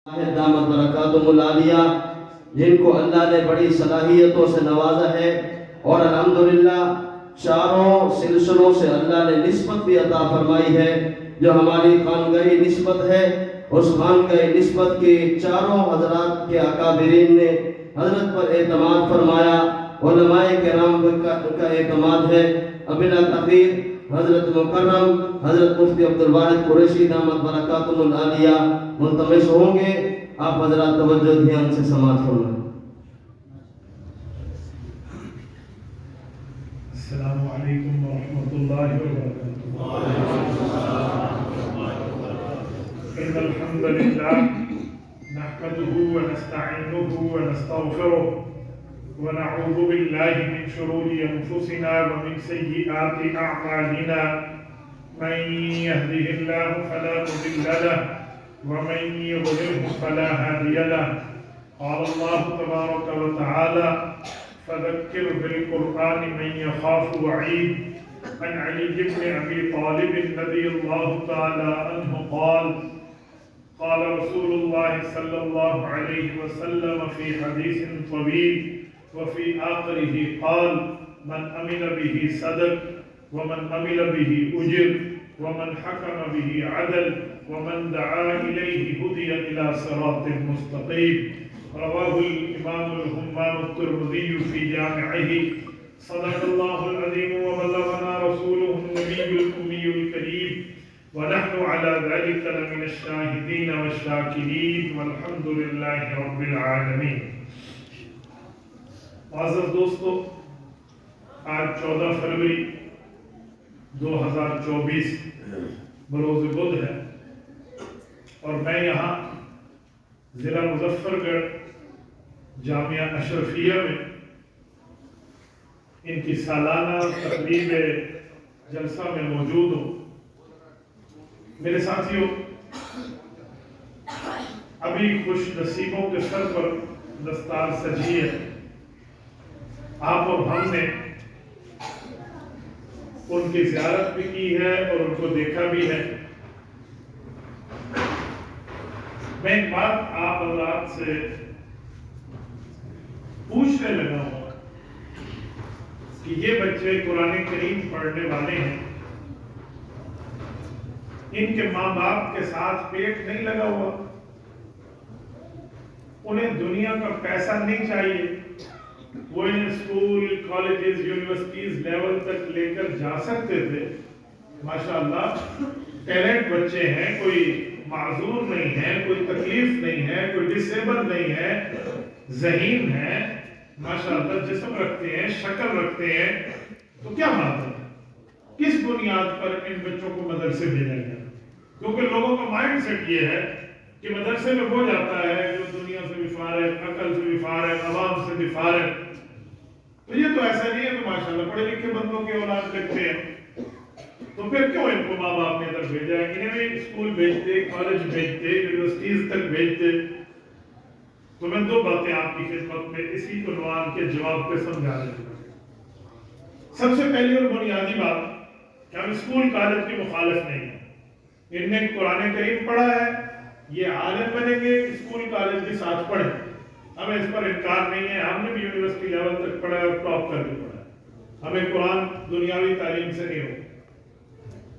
دامت برکاتہم العالیہ، جن کو اللہ نے بڑی صلاحیتوں سے نوازا ہے اور الحمدللہ چاروں سلسلوں سے اللہ نے نسبت بھی عطا فرمائی ہے۔ جو ہماری خانگاہی نسبت ہے، اس خانگاہی نسبت کے چاروں حضرات کے اکابرین نے حضرت پر اعتماد فرمایا، علماء کرام کا اعتماد ہے۔ بلا تاخیر حضرت مکرم حضرت مفتی عبدالواحد قریشی دامت برکاتہم العالیہ ملتمس ہوں گے۔ آپ حضرات توجہ دھیان سے سماعت فرمائیں۔ السلام علیکم ورحمۃ اللہ وبرکاتہ۔ ان الحمد للہ نحمده ونستعینه ونستغفره ونعوذ باللہ من شرور انفسنا ومن سیئات اعمالنا، من يهده الله فلا مضل له ومن يضلله فلا هادي له۔ قال الله تبارك وتعالى: فذكر بالقرآن من يخاف وعيد۔ عن علي بن أبي طالب رضي الله تعالى عنه قال: قال رسول الله صلى الله عليه وسلم في حديث طويل وفي آخره قال: من أمن به صدق، ومن عمل به أجر، ومن حكم به عدل، ومن دعا إليه هدي إلى صراط مستقيم۔ رواه الإمام الهمام الترمذي في جامعه۔ صدق الله العظيم وبلغنا رسوله النبي الأمي الكريم، ونحن على ذلك لمن الشاهدين والشاكرين، والحمد لله رب العالمين۔ معزز دوستو، آج 14 فروری 2024 بروز بدھ ہے، اور میں یہاں ضلع مظفر گڑھ جامعہ اشرفیہ میں ان کی سالانہ تقریب جلسہ میں موجود ہوں۔ میرے ساتھیوں، ابھی خوش نصیبوں کے سر پر دستار سجی ہے۔ آپ اور ہم نے ان کی زیارت بھی کی ہے اور ان کو دیکھا بھی ہے۔ میں ایک بات آپ حضرات سے پوچھنے لگا ہوں کہ یہ بچے قرآن کریم پڑھنے والے ہیں، ان کے ماں باپ کے ساتھ پیٹ نہیں لگا ہوا، انہیں دنیا کا پیسہ نہیں چاہیے، وہ انہیں اسکول، کالجز، یونیورسٹیز لیول تک لے کر جا سکتے تھے۔ ماشاءاللہ ٹیلنٹ بچے ہیں، کوئی معذور نہیں ہے، کوئی تکلیف نہیں ہے، کوئی ڈسیبل نہیں ہے، ذہین ہے، ماشاءاللہ جسم رکھتے ہیں، شکل رکھتے ہیں، تو کیا بات ہے؟ کس بنیاد پر ان بچوں کو مدرسے بھیجا گیا؟ کیونکہ لوگوں کا مائنڈ سیٹ یہ ہے کہ مدرسے میں وہ جاتا ہے جو دنیا سے بھی فارغ، عقل سے بھی فارغ، عوام سے بھی فارغ۔ تو یہ تو ایسا نہیں ہے کہ ماشاءاللہ پڑھے لکھے بندوں کے اولاد لکھتے ہیں، تو پھر کیوں ان کو ماں باپ نے ادھر بھیجا ہے؟ انہیں بھی اسکول بھیجتے، کالج بھیجتے، یونیورسٹیز تک بھیجتے۔ تو میں دو باتیں آپ کی خدمت میں اسی عنوان کے جواب پہ سمجھا رہا ہوں۔ سب سے پہلی اور بنیادی بات کہ ہم اسکول کالج کے مخالف نہیں ہیں۔ ان نے قرآن کریم پڑھا ہے، یہ عالم بنیں گے، اسکول کالج کے ساتھ پڑھیں، ہمیں اس پر انکار نہیں ہے۔ ہم نے بھی یونیورسٹی لیول تک پڑھا ہے اور ٹاپ کر کے پڑھا ہے، ہمیں قرآن دنیاوی تعلیم سے نہیں ہو۔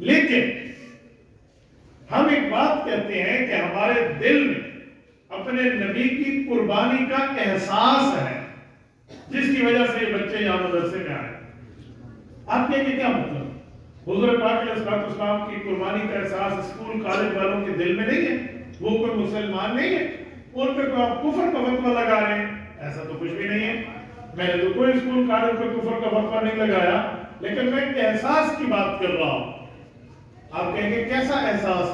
لیکن ہم ایک بات کہتے ہیں کہ ہمارے دل میں اپنے نبی کی قربانی کا احساس ہے، جس کی وجہ سے یہ بچے یہاں مدرسے میں آئے۔ آپ کہیں کہ کیا مطلب؟ حضور پاک علیہ الصلوۃ والسلام کی قربانی کا احساس اسکول کالج والوں کے دل میں نہیں ہے؟ وہ کوئی مسلمان نہیں ہے، ان پہ آپ کفر کا فتویٰ لگا رہے ہیں؟ ایسا تو کچھ بھی نہیں ہے۔ میں نے تو کوئی اسکول کالج پہ کفر کا فتویٰ نہیں لگایا، لیکن میں ایک احساس کی بات کر رہا ہوں۔ آپ کہیں گے کیسا احساس؟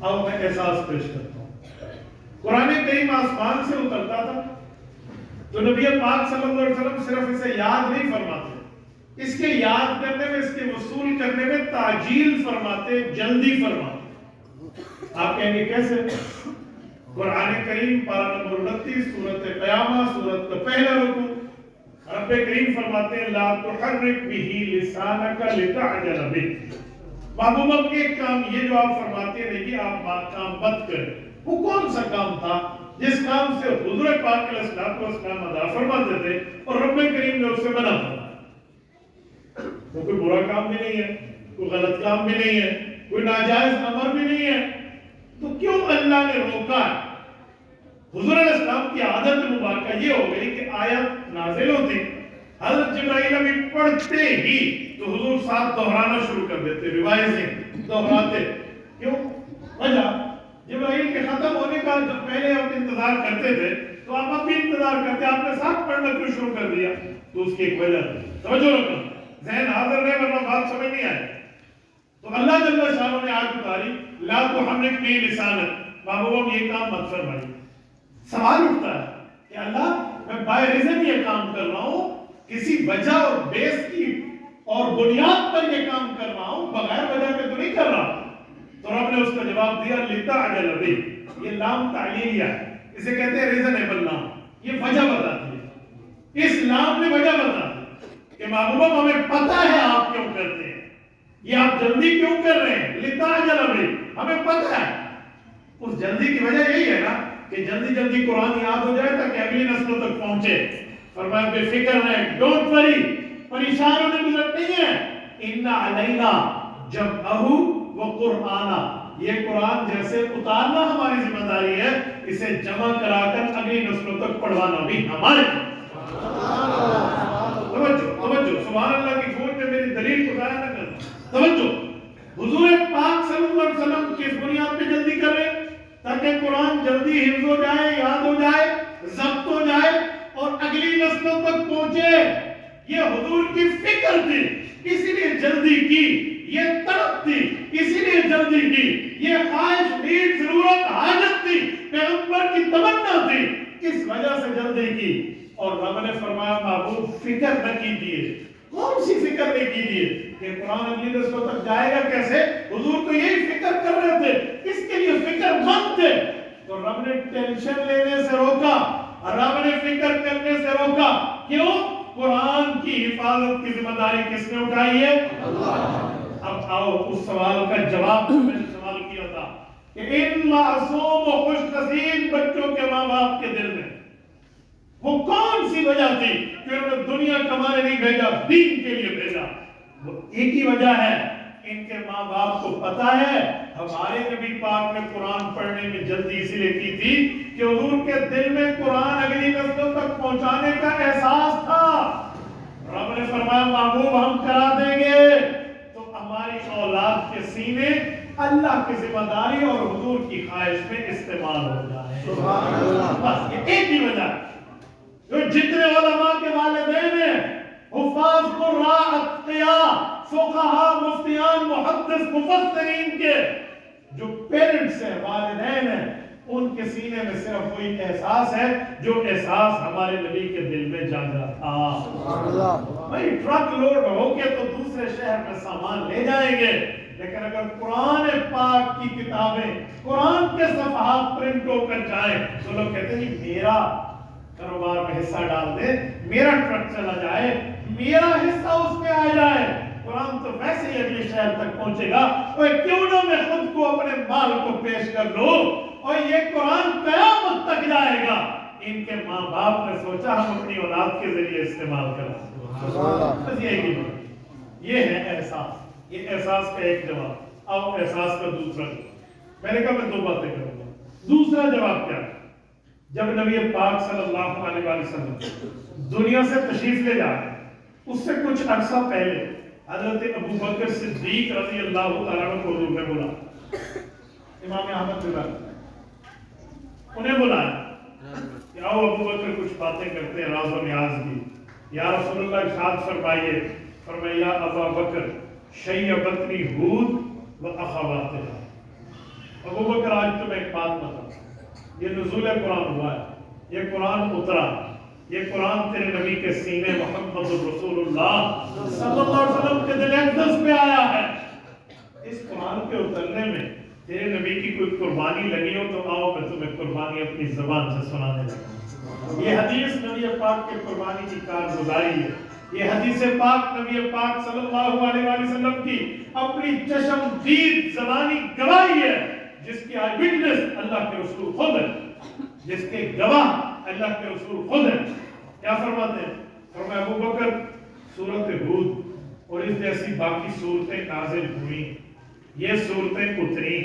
اب میں احساس پیش کرتا ہوں۔ قرآن کریم آسمان سے اترتا تھا تو نبی پاک صلی اللہ علیہ وسلم صرف اسے یاد نہیں فرماتے، اس کے یاد کرنے میں، اس کے وصول کرنے میں تعجیل فرماتے، جلدی فرماتے۔ آپ کہیں گے کیسے؟ قرآن کریم پارہ نمبر 29 سورۃ قیامہ، سورۃ کا پہلا رکوع، رب کریم فرماتے ہیں لا تحرک به لسانک لتعجل به۔ محبوب اب ایک کام یہ جو آپ فرماتے ہیں، دیکھیے آپ کام مت کریں، وہ کون سا کام تھا جس کام سے حضور پاک علیہ السلام ادا فرماتے تھے اور رب کریم نے اس سے منع فرمایا؟ وہ کوئی برا کام بھی نہیں ہے، کوئی غلط کام بھی نہیں ہے، کوئی ناجائز امر بھی نہیں ہے، تو کیوں اللہ نے روکا ہے؟ حضور علیہ السلام کی عادت مبارکہ یہ ہو گئی کہ آیت نازل ہوتی، حضرت جبرائیل ابھی پڑھتے ہی تو حضور ساتھ دہرانا شروع کر دیتے، ریوائزنگ دہراتے. کیوں؟ وجہ جبرائیل کے ختم ہونے کا جب پہلے ہم انتظار کرتے تھے تو آپ اب بھی انتظار کرتے، آپ نے ساتھ پڑھنا کیوں شروع کر دیا؟ تو اس کی ایک وجہ تھی. توجہ رکھنا، ذہن حاضر رہے ورنہ بات سمجھ نہیں آئے. تو اللہ جل شانہ نے آج اتاری لا تحرک به لسانک، محبوب یہ کام مت فرمائیے. سوال اٹھتا ہے کہ اللہ میں بائی ریزن یہ کام کر رہا ہوں، کسی وجہ اور بیس کی اور بنیاد پر یہ کام کر رہا ہوں، بغیر وجہ کے تو نہیں کر رہا. تو رب نے اس کا جواب دیا لتعجل به، یہ لام تعلیلیہ ہے، اسے کہتے ہیں ریزنیبل لام، یہ وجہ بتاتی ہے. اس لام نے وجہ بتا دی کہ محبوب ہمیں پتہ ہے آپ کیوں کرتے ہیں، یہ آپ جلدی کیوں کر رہے ہیں، لتعجل به، ہمیں پتہ ہے. اس جلدی کی وجہ یہی ہے نا کہ جلدی جلدی قرآن یاد ہو جائے تاکہ اگلی نسلوں تک پہنچے. فرمایا بے فکر رہے، ڈونٹ وری، پریشان ہونے کی ضرورت نہیں ہے. ان علینا جمعہ و قرآن، یہ قرآن جیسے اتارنا ہماری ذمہ داری ہے، اسے جمع کرا کر اگلی نسلوں تک پڑھوانا بھی ہمارے. توجہ سبحان اللہ کی گونج میں میری دلیل کو ضائع نہ کرنا. توجہ، حضور پاک صلی اللہ علیہ وسلم کس بنیاد پہ جلدی کر رہے تاکہ قرآن جلدی حفظ ہو جائے، یاد ہو جائے، ضبط ہو جائے اور اگلی نسلوں تک پہنچے. یہ حضور کی فکر تھی، اسی لیے جلدی کی. یہ طلب تھی، اسی لیے جلدی کی. یہ خواہش، نیڈ، ضرورت، حاجت تھی، پیغمبر کی تمنا تھی، اس وجہ سے جلدی کی. اور رب نے فرمایا محبوب فکر نہ کیجیے. کون سی فکر نہیں کیجیے کہ قرآن اگلی نسلوں تک جائے گا کیسے؟ حضور تو یہی فکر کر رہے تھے، اس کے لیے فکر مند تھے. تو رب نے ٹینشن لینے سے روکا، رب نے فکر کرنے سے روکا. کیوں؟ قرآن کی حفاظت کی ذمہ داری کس نے اٹھائی ہے؟ اللہ. اب آؤ اس سوال کا جواب میں نے سوال کیا تھا کہ ان معصوم و خوش نصیب بچوں کے ماں باپ کے دل میں وہ کون سی وجہ تھی کہ انہوں نے دنیا کمانے نہیں بھیجا، دین کے لیے بھیجا؟ وہ ایک ہی وجہ ہے، ان کے ماں باپ کو پتا ہے ہمارے نبی پاک نے قرآن پڑھنے میں جلدی اس لیے کی تھی کہ حضور کے دل میں قرآن اگلی نسلوں تک پہنچانے کا احساس تھا. رب نے فرمایا محبوب ہم کرا دیں گے تو ہماری اولاد کے سینے اللہ کی ذمہ داری اور حضور کی خواہش میں استعمال ہو جائے. سبحان اللہ. بس یہ ایک ہی وجہ ہے. جو جتنے علماء کے والدین ہیں، حفاظ، قراء، اتقیاء، فقہاء، مفتیان، محدث، مفسرین کے جو پیرنٹس ہیں، والدین ہیں، ان کے سینے میں صرف وہی احساس ہے جو احساس ہمارے نبی کے دل میں جاگا تھا. بھائی ٹرک لوڈ ہو کے تو دوسرے شہر میں سامان لے جائیں گے، لیکن اگر قرآن پاک کی کتابیں، قرآن کے صفحات پرنٹ ہو کر جائیں تو لوگ کہتے ہیں میرا کاروبار میں حصہ ڈال دے، میرا ٹرک چلا جائے، میرا حصہ اس میں آ جائے. قرآن تو ویسے ہی اگلے شہر تک پہنچے گا، اور کیوں نہ میں خود کو اپنے مال کو پیش کر لوں، اور یہ قرآن قیامت تک جائے گا. ان کے ماں باپ نے سوچا ہم اپنی اولاد کے ذریعے استعمال کریں. بس یہ ہے احساس. یہ احساس کا ایک جواب. اب احساس کا دوسرا جواب. میں نے کہا میں دو باتیں کروں گا. دوسرا جواب کیا ہے؟ جب نبی پاک صلی اللہ علیہ وسلم دنیا سے تشریف لے جا رہے اس سے کچھ عرصہ پہلے حضرت ابو بکر صدیق رضی اللہ تعالیٰ عنہ کو حضور نے بولا. امام احمد بن انہیں بلایا کہ آؤ ابو بکر کچھ باتیں کرتے ہیں راز و نیاز کی. یا رسول اللہ ارشاد فرمائیے. فرمایا یا ابا بکر شیبتنی ہود و اخواتها. ابو بکر آج تمہیں ایک بات بتا، یہ نزول قرآن ہوا ہے، یہ قرآن اترا، یہ قرآن تیرے نبی کے سینے محمد رسول اللہ صلی اللہ علیہ وسلم کے دل اقدس میں آیا ہے. اس قرآن کے اترنے میں تیرے نبی کی کوئی قربانی لگی ہو تو آؤ میں تمہیں قربانی اپنی زبان سے سنانے لگا. یہ حدیث نبی پاک کے قربانی کی کارگزاری ہے. یہ حدیث پاک نبی پاک صلی اللہ علیہ وسلم کی اپنی چشم دید زبانی گواہی ہے جس کے آئی وٹنس اللہ کے رسول خود ہیں، جس کے گواہ اللہ کے رسول خود ہیں. کیا فرماتے ہیں؟ فرمایا ابو بکر سورت ہود اور اس جیسی باقی صورتیں نازل ہوئیں، یہ صورتیں اتری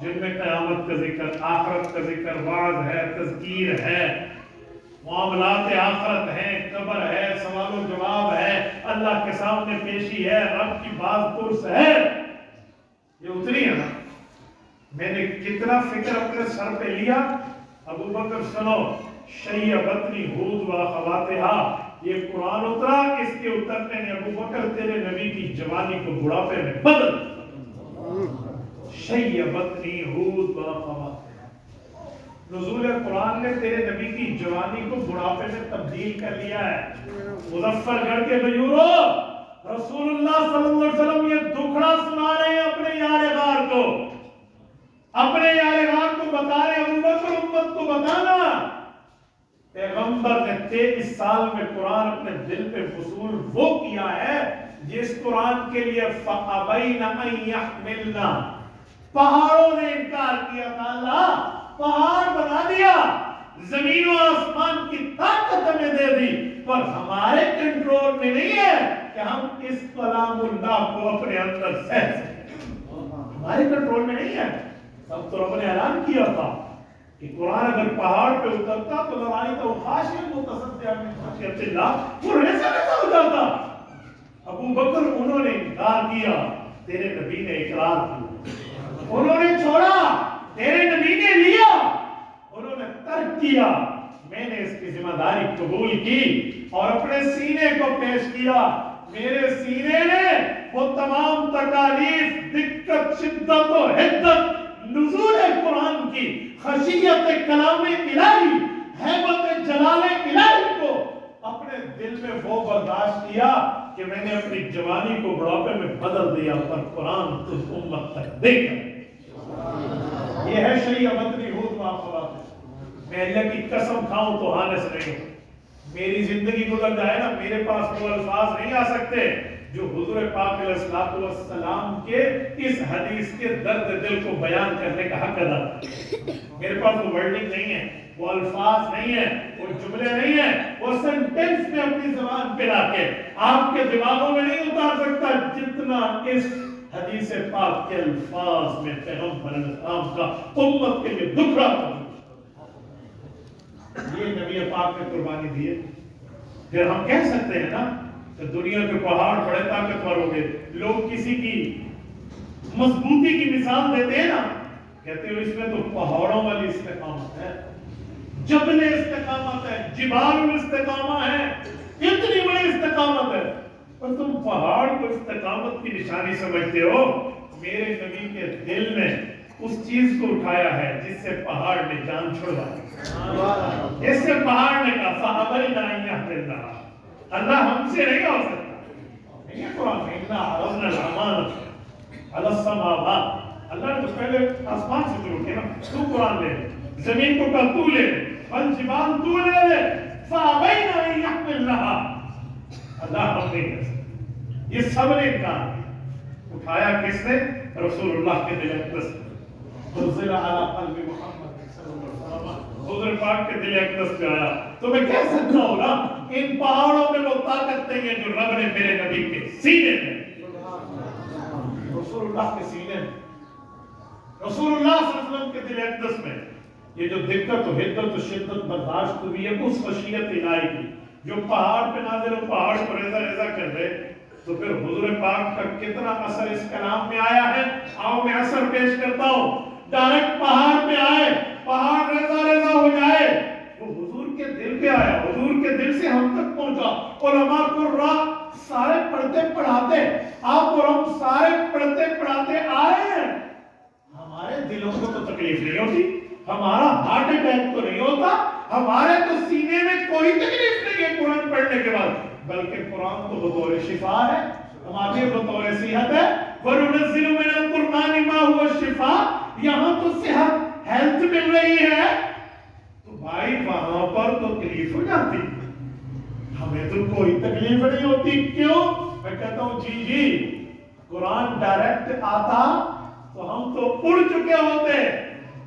جن میں قیامت کا ذکر، آخرت کا ذکر، وعظ ہے، تذکیر ہے، معاملات آخرت ہیں، قبر ہے، سوال و جواب ہے، اللہ کے سامنے پیشی ہے، رب کی باز پرس ہے. یہ اتری ہے نا. میں نے کتنا فکر اپنے سر پہ لیا. ابو بکر سنو، شیبتنی ہود و اخواتہا، یہ قرآن اترا، اس کے اترنے نے ابو بکر تیرے نبی کی جوانی کو بڑھاپے میں بدل. شیبتنی ہود و اخواتہا، نزول قرآن نے تیرے نبی کی جوانی کو بڑھاپے میں تبدیل کر لیا ہے. مظفر گڑھ کے بیورو، رسول اللہ صلی اللہ علیہ وسلم یہ دکھڑا سنا رہے ہیں اپنے یار غار کو، اپنے یار غار کو بتا رہے ہیں ابو بکر امت کو بتانا. پیغمبر نے 23 سال میں قرآن اپنے دل پہ وصول وہ کیا ہے جس قرآن کے لیے فَأَبَيْنَ أَن يَحْمِلْنَا، پہاڑوں نے انکار کیا تھا. اللہ پہاڑ بنا دیا، زمین و آسمان کی طاقت ہمیں دے دی، پر ہمارے کنٹرول میں نہیں ہے کہ ہم اس کلام اللہ کو اپنے اندر سہ سکیں. ہمارے کنٹرول میں نہیں ہے. اب تو رب نے اعلان کیا تھا کہ قرآن اگر پہاڑ پہ اترتا تو لڑائی تو خاشع متصدع من خشیت اللہ، وہ ایسا ہو جاتا. ابو بکر انہوں نے انکار کیا، تیرے نبی نے اقرار کیا. انہوں نے چھوڑا، تیرے نبی نے لیا. انہوں نے ترک کیا، میں نے اس کی ذمہ داری قبول کی اور اپنے سینے کو پیش کیا. میرے سینے نے وہ تمام تکالیف، دقت، شدت و حدت نزول قرآن کی، خشیت کلام الہی، ہیبت جلال الہی کو اپنے دل میں وہ برداشت کیا کہ میں نے اپنی جوانی کو بڑھاپے میں بدل دیا، پر قرآن تجھ امت تک دے کر. یہ ہے شیبتنی ہود و اخواتہا. میں اللہ کی قسم کھاؤں تو حانس نہیں ہوں. میری زندگی گزر جائے نا، میرے پاس وہ الفاظ نہیں آ سکتے جو حضور پاک علیہ الصلوۃ والسلام کے اس حدیث کے درد دل کو بیان کرنے کا حق ادا. میرے پاس وہ ورڈنگ نہیں ہے، وہ الفاظ نہیں ہے، وہ جملے نہیں ہیں، وہ سینٹنس میں اپنی زبان پہ لا کے آپ کے دماغوں میں نہیں اتار سکتا جتنا اس حدیث پاک کے الفاظ میں پیغمبر علیہ السلام کا امت کے لیے دکھڑا موجود. یہ نبی پاک نے قربانی دی ہے. پھر ہم کہہ سکتے ہیں نا کہ دنیا کے پہاڑ بڑے طاقتور ہو گئے. لوگ کسی کی مضبوطی کی مثال دیتے ہیں نا، کہتے ہیں اس میں تو پہاڑوں والی استقامت ہے، جبل استقامت ہے، جبال الاستقامہ ہے، اتنی بڑی استقامت ہے. اور تم پہاڑ کو استقامت کی نشانی سمجھتے ہو. میرے نبی کے دل نے اس چیز کو اٹھایا ہے جس سے پہاڑ نے جان چھڑوائی. اس سے پہاڑ نے کہا فَأَبَيْنَ أَن يَحْمِلْنَهَا، اللہ ہم سے نہیں ہو سکتا. نہیں ہے قرآن میں اِنَّا عَرَضْنَا الْأَمَانَةَ عَلَى السَّمَاوَاتِ، اللہ نے تو پہلے آسمان سے شروع کیا نا. تو قرآن لے، زمین کو کل تو لے، والجبال تو لے لے. فَأَبَيْنَ أَن يَحْمِلْنَهَا، اللہ ہم نہیں کر سکتے. یہ سب نے کہا. اٹھایا کس نے؟ رسول اللہ کے دل اقدس. نزل علی قلب محمد صلی اللہ علیہ وسلم، حضور پاک کے دل اقدس پہ آیا. تو میں کہہ سکتا ہوں نا، ان پہاڑوں میں وہ طاقت نہیں ہے جو رب نے میرے نبی کے سینے میں، رسول اللہ کے سینے میں، رسول اللہ صلی اللہ علیہ وسلم کے دل اقدس میں یہ جو دقت و حدت و شدت برداشت ہوئی ہے اس خشیت الہی کی جو پہاڑ پہ نازل ہو، پہاڑ کو ریزہ ریزہ کر دے. تو پھر حضور پاک کا کتنا اثر اس کلام میں آیا ہے. آؤ میں اثر پیش کرتا ہوں. ڈائریکٹ پہاڑ پہ آئے، پہاڑ ریزہ ریزہ ہو جائے، وہ حضور کے دل پہ آیا، حضور کے دل سے ہم تک پہنچا. علماء قراء سارے پڑھتے پڑھاتے، آپ اور ہم سارے پڑھتے پڑھاتے آئے ہیں. ہمارے دلوں کو تو تکلیف نہیں ہوتی، ہمارا ہارٹ اٹیک تو نہیں ہوتا، ہمارے تو سینے میں کوئی تکلیف نہیں ہے قرآن پڑھنے کے بعد. بلکہ قرآن تو بطور شفا ہے، ہمارے بطور صحت ہے. وَنُنَزِّلُ مِنَ الْقُرْآنِ مَا هُوَ الشِّفَاءُ، یہاں تو صحت، ہیلتھ مل رہی ہے. تو بھائی وہاں پر تو تکلیف ہو جاتی، ہمیں تو کوئی تکلیف نہیں ہوتی. کیوں؟ میں کہتا ہوں جی قرآن ڈائریکٹ آتا تو ہم تو اڑ چکے ہوتے.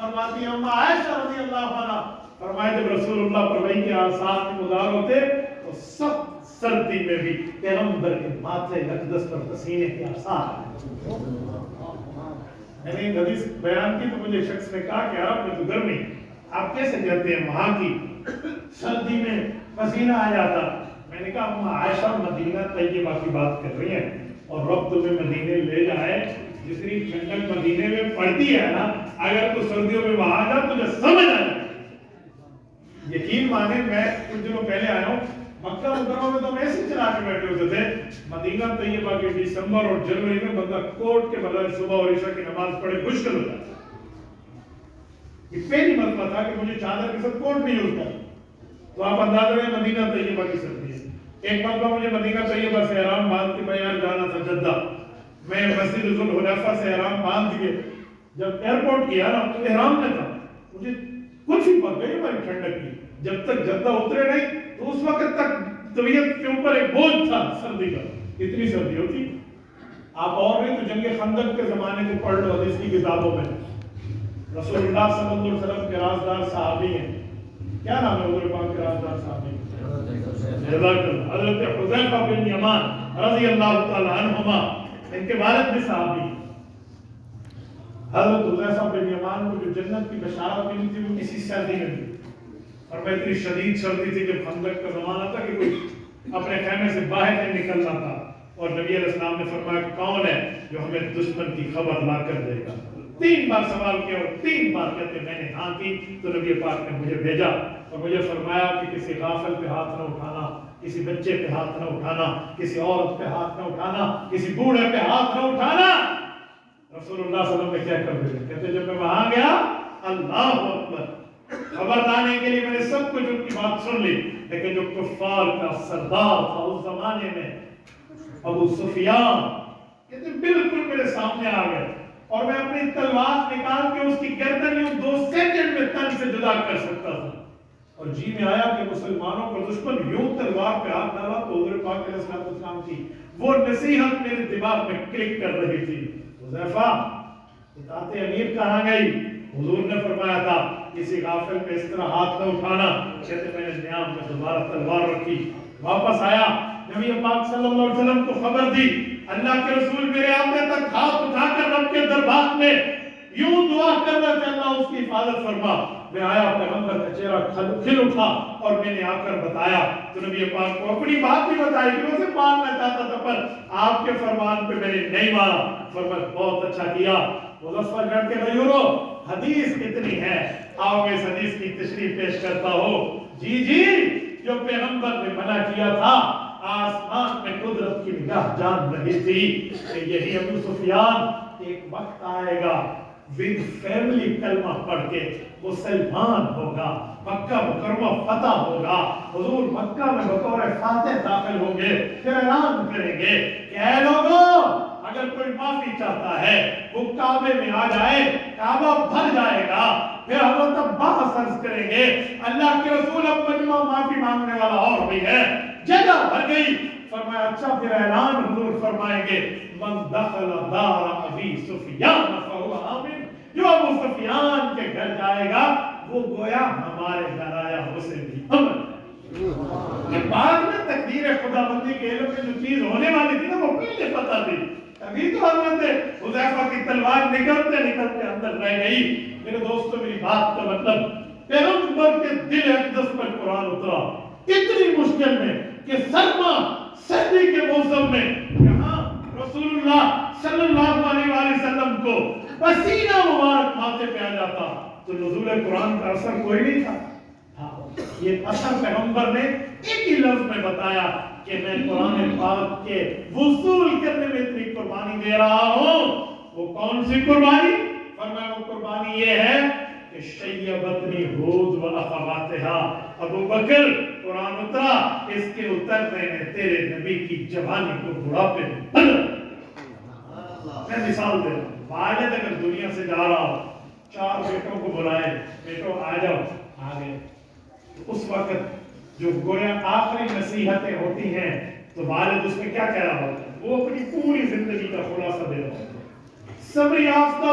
فرماتی ہیں اما عائشہ رضی اللہ عنہ، فرمایا جب رسول اللہ پر وحی کے آثار مدار ہوتے تو سب سردی میں بھی پیغمبر کے ماتھے اقدس پر پسینے کے آثار ہیں۔ میں نے ایک حدیث بیان کی تو مجھے شخص نے کہا کہ عرب میں تو گرمی، آپ کیسے کہتے ہیں وہاں کی سردی میں پسینہ آ جاتا؟ میں نے کہا اما عائشہ مدینہ طیبہ کی بات کر رہی ہیں، اور رب تمہیں مدینے لے جائے، جتنی ٹھنڈک مدینے میں پڑتی ہے نا، اگر تو سردیوں میں وہاں جا تجھے سمجھ آ جائے۔ یقین مانے میں کچھ دنوں پہلے آیا ہوں، مکہ مکرمہ میں تو ہم ایسے چلا کے بیٹھے ہوتے تھے، مدینہ طیبہ کے دسمبر اور جنوری میں بندہ کوٹ کے بغیر صبح اور عشاء کی نماز پڑھے مشکل ہو جاتا۔ یہ پہلی مرتبہ تھا کہ مجھے چادر کے ساتھ کوٹ نہیں یوز کرنا، تو آپ اندازہ کریں مدینہ طیبہ کی سردی ہے۔ ایک مرتبہ مجھے مدینہ طیبہ سے احرام باندھ کے بیان جانا تھا جدہ، میں مسجد ذوالحلیفہ سے احرام باندھ کے جب ایئرپورٹ کیا نا تو احرام میں تھا، مجھے کچھ ہی پڑ گئی ہماری ٹھنڈک کی، جب تک جدہ اترے نہیں تو اس وقت تک طبیعت کے اوپر ایک بوجھ تھا سردی کا، اتنی سردی ہوتی۔ آپ اور نہیں تو جنگ خندق کے زمانے کو پڑھ لو حدیث کی کتابوں میں، رسول اللہ صلی اللہ علیہ وسلم کے رازدار صحابی ہیں، کیا نام ہے حضور پاک کے رازدار صحابی؟ حضرت حذیفہ بن یمان رضی اللہ تعالی عنہما، ان کے والد بھی صحابی۔ حضرت حذیفہ بن یمان کو جو جنت کی بشارت ملی تھی وہ کسی سردی میں ملی، اور میں اتنی شدید سردی تھی جب خندق کا زمانہ تھا کہ کوئی اپنے خیمے سے باہر نہیں نکلنا تھا، اور نبی علیہ السلام نے فرمایا کون ہے جو ہمیں دشمن کی خبر لا کر دے گا؟ 3 بار سوال کیا اور 3 بار کہتے میں نے ہاں کی، تو نبی پاک نے مجھے بھیجا اور مجھے فرمایا کہ کسی غافل پہ ہاتھ نہ اٹھانا، کسی بچے پہ ہاتھ نہ اٹھانا، کسی عورت پہ ہاتھ نہ اٹھانا، کسی بوڑھے پہ ہاتھ نہ اٹھانا۔ رسول اللہ صلی اللہ علیہ وسلم نے کیا کر دیا؟ کہتے جب میں وہاں گیا اللہ اکبر، خبر لانے کے لیے میں نے سب کچھ ان کی بات سن لی، لیکن جو کفار کا سردار تھا اس زمانے میں ابو سفیان، کہتے بالکل میرے سامنے آ گئے، اور میں اپنی تلوار نکال کے اس کی گردن یوں 2 سیکنڈ میں تن سے جدا کر سکتا تھا، اور جی میں آیا کہ مسلمانوں کا دشمن یوں تلوار پہ ہاتھ ڈالا تو حضور پاک علیہ السلام کی وہ نصیحت میرے دماغ میں کلک کر رہی تھی، حذیفہ اطاعت امیر کہاں گئی؟ حضور نے فرمایا تھا کسی غافل پہ اس طرح ہاتھ نہ اٹھانا، کہتے میں نے نیام میں دوبارہ تلوار رکھی، واپس آیا، نبی پاک صلی اللہ علیہ وسلم کو خبر دی، اللہ کے رسول میرے آنے تک ہاتھ اٹھا کر رب کے دربار میں یوں دعا کر رہے تھے اللہ اس کی حفاظت فرما۔ میں آیا، پیغمبر کا چہرہ کھل اٹھا اور میں نے آ کر بتایا تو نبی پاک کو اپنی بات بھی بتائی کہ اسے ماننا چاہتا تھا پر آپ کے فرمان پہ میں نے نہیں مانا۔ فرمایا بہت اچھا کیا، مظفر گڑھ کے غیورو حدیث کتنی ہے، آؤ میں اس حدیث کی تشریح پیش کرتا ہوں۔ جی جو پیغمبر نے منع کیا تھا آسمان میں قدرت کی نگاہ جان رہی تھی کہ یہی ابو سفیان ایک وقت آئے گا ود فیملی کلمہ پڑھ کے مسلمان ہوگا، مکہ مکرمہ فتح ہوگا، حضور مکہ میں بطور فاتح داخل ہوں گے، پھر اعلان کریں گے کہ اے لوگوں اگر کوئی معافی چاہتا ہے وہ کعبے میں آ جائے، کعبہ بھر جائے گا، پھر حضرت عباس عرض کریں گے اللہ کے رسول اب مجمع معافی مانگنے والا اور بھی ہے، جگہ بھر گئی۔ فرمایا اچھا پھر اعلان حضور فرمائیں گے من دخل دار ابی سفیان فهو آمن، جو ابو سفیان کے گھر جائے گا وہ گویا ہمارے گھر آیا اسے بھی امن۔ یہ بعد میں تقدیر خداوندی کے علم میں جو چیز ہونے والی تھی نا وہ پہلے پتہ تھی، ابھی تو حضرت حذیفہ کی تلوار نکلتے اندر رہ گئی۔ میرے دوستو میری بات کا مطلب پیغمبر کے دل اقدس پر قرآن اترا اتنی مشکل میں کہ سرما سردی کے موسم میں یہاں رسول اللہ صلی اللہ علیہ وسلم کو پسینہ مبارک ماتھے پہ آ جاتا تو نزول قرآن کا اثر کوئی نہیں تھا۔ یہ اثر پیغمبر نے ایک ہی لفظ میں بتایا کہ میں قرآن پاک کے وصول کرنے میں اتنی قربانی دے رہا ہوں۔ وہ کون سی قربانی؟ فرمایا وہ قربانی یہ ہے کہ شیبتنی ہود و اخواتہا، ابو بکر قرآن اترا اس کے اترنے نے تیرے نبی کی جوانی کو بڑھاپے میں بدل۔ میں مثال دے رہا ہوں، والد اگر دنیا سے جا رہا ہو 4 بیٹوں کو بلائے، بیٹوں آ جاؤ، آ گئے، اس وقت جو گویا آخری نصیحتیں ہوتی ہیں تو والد اس میں کیا کہہ رہا ہوتا ہے؟ وہ اپنی پوری زندگی کا خلاصہ دے رہا ہوتا ہے، صبر یافتہ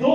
2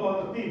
2003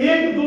1-2